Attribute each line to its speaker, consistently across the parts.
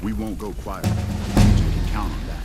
Speaker 1: We won't go quiet. You can count on that.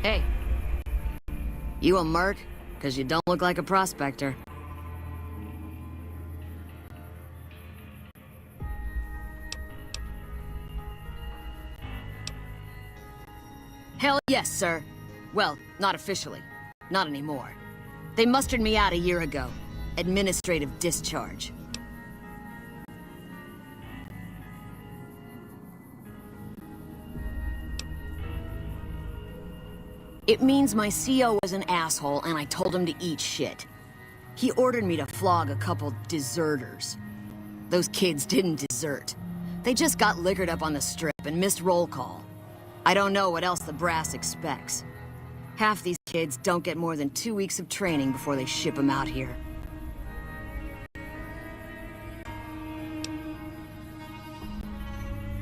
Speaker 2: Hey. You a merc? 'Cause you don't look like a prospector. Hell yes, sir. Well, not officially. Not anymore. They mustered me out a year ago. Administrative discharge. It means my CO was an asshole and I told him to eat shit. He ordered me to flog a couple deserters. Those kids didn't desert. They just got liquored up on the strip and missed roll call. I don't know what else the brass expects. Half these kids don't get more than 2 weeks of training before they ship them out here.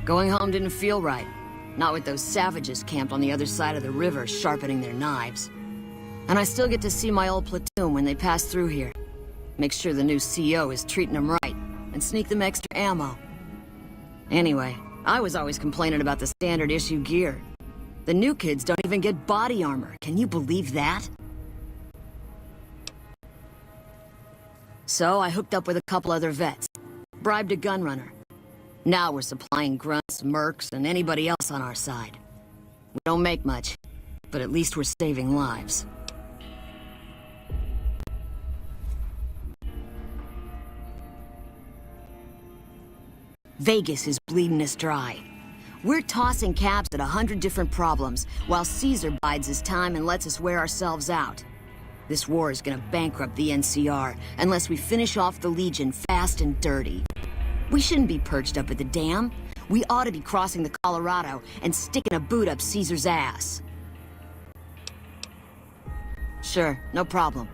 Speaker 2: Going home didn't feel right. Not with those savages camped on the other side of the river sharpening their knives. And I still get to see my old platoon when they pass through here. Make sure the new CO is treating them right, and sneak them extra ammo. Anyway, I was always complaining about the standard issue gear. The new kids don't even get body armor. Can you believe that? So I hooked up with a couple other vets. Bribed a gunrunner. Now we're supplying grunts, mercs, and anybody else on our side. We don't make much, but at least we're saving lives. Vegas is bleeding us dry. We're tossing caps at 100 different problems, while Caesar bides his time and lets us wear ourselves out. This war is gonna bankrupt the NCR unless we finish off the Legion fast and dirty. We shouldn't be perched up at the dam. We ought to be crossing the Colorado and sticking a boot up Caesar's ass. Sure, no problem.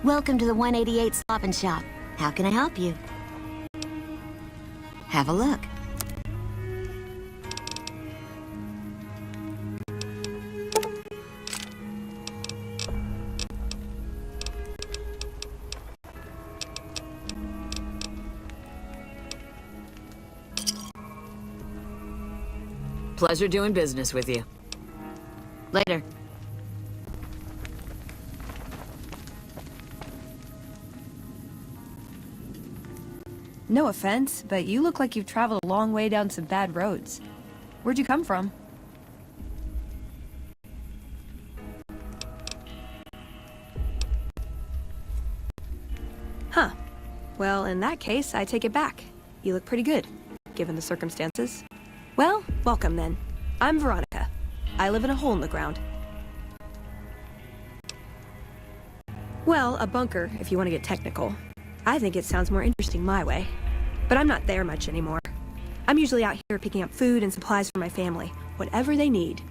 Speaker 3: Welcome to the 188 Stop and Shop. How can I help you? Have a look.
Speaker 2: Pleasure doing business with you. Later.
Speaker 4: No offense, but you look like you've traveled a long way down some bad roads. Where'd you come from? Huh. Well, in that case, I take it back. You look pretty good, given the circumstances. Well, welcome then. I'm Veronica. I live in a hole in the ground. Well, a bunker, if you want to get technical. I think it sounds more interesting my way. But I'm not there much anymore. I'm usually out here picking up food and supplies for my family, whatever they need.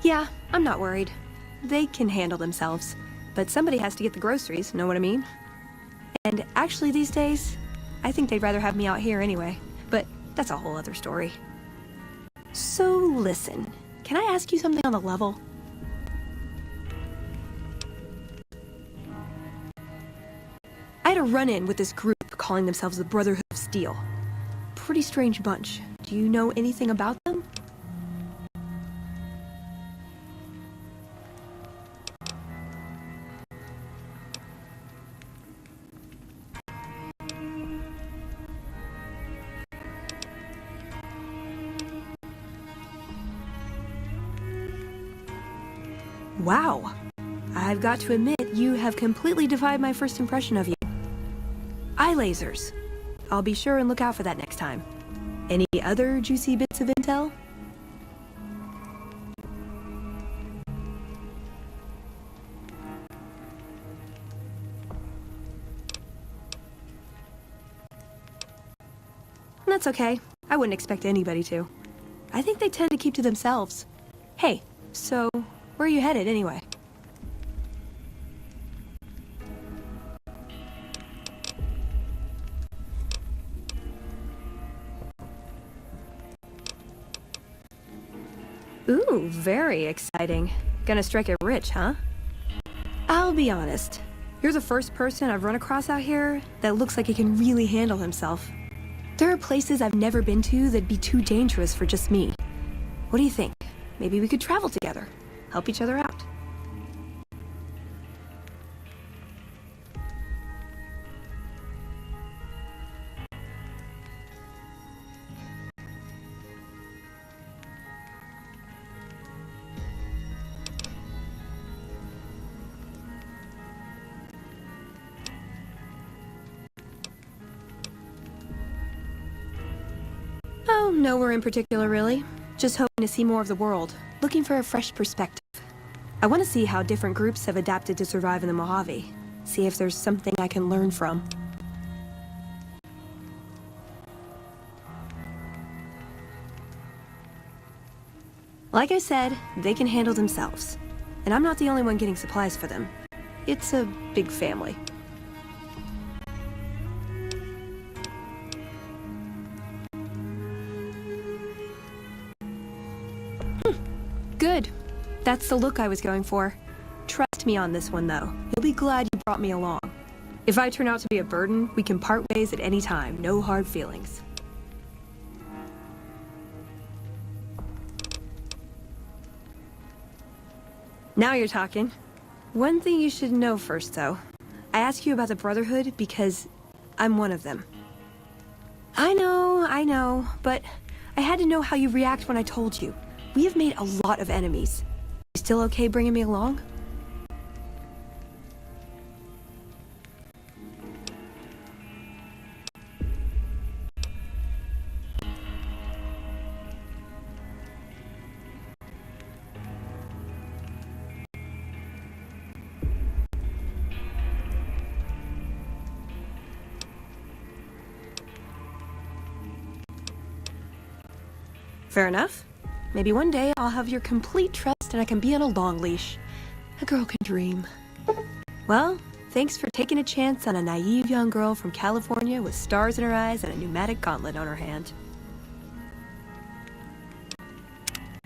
Speaker 4: Yeah, I'm not worried. They can handle themselves. But somebody has to get the groceries, know what I mean? And actually these days, I think they'd rather have me out here anyway. But that's a whole other story. So listen, can I ask you something on the level? I had a run-in with this group calling themselves the Brotherhood of Steel. Pretty strange bunch. Do you know anything about them? Wow. I've got to admit, you have completely defied my first impression of you. Eye lasers. I'll be sure and look out for that next time. Any other juicy bits of intel? That's okay. I wouldn't expect anybody to. I think they tend to keep to themselves. Hey, so where are you headed anyway? Ooh, very exciting. Gonna strike it rich, huh? I'll be honest. You're the first person I've run across out here that looks like he can really handle himself. There are places I've never been to that'd be too dangerous for just me. What do you think? Maybe we could travel together, help each other out. Oh, nowhere in particular, really. Just hoping to see more of the world, looking for a fresh perspective. I want to see how different groups have adapted to survive in the Mojave. See if there's something I can learn from. Like I said, they can handle themselves. And I'm not the only one getting supplies for them. It's a big family. Good. That's the look I was going for. Trust me on this one, though. You'll be glad you brought me along. If I turn out to be a burden, we can part ways at any time. No hard feelings. Now you're talking. One thing you should know first, though. I ask you about the Brotherhood because I'm one of them. I know, but I had to know how you react when I told you. We have made a lot of enemies. You still okay bringing me along? Fair enough. Maybe one day I'll have your complete trust and I can be on a long leash. A girl can dream. Well, thanks for taking a chance on a naive young girl from California with stars in her eyes and a pneumatic gauntlet on her hand.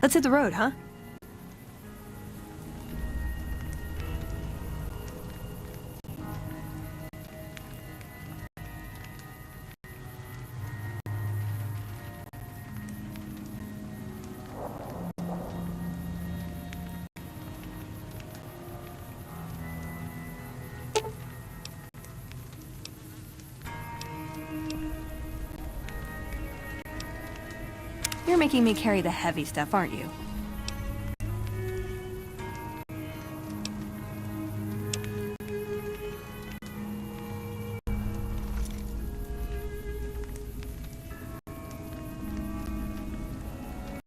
Speaker 4: Let's hit the road, huh? You're making me carry the heavy stuff, aren't you?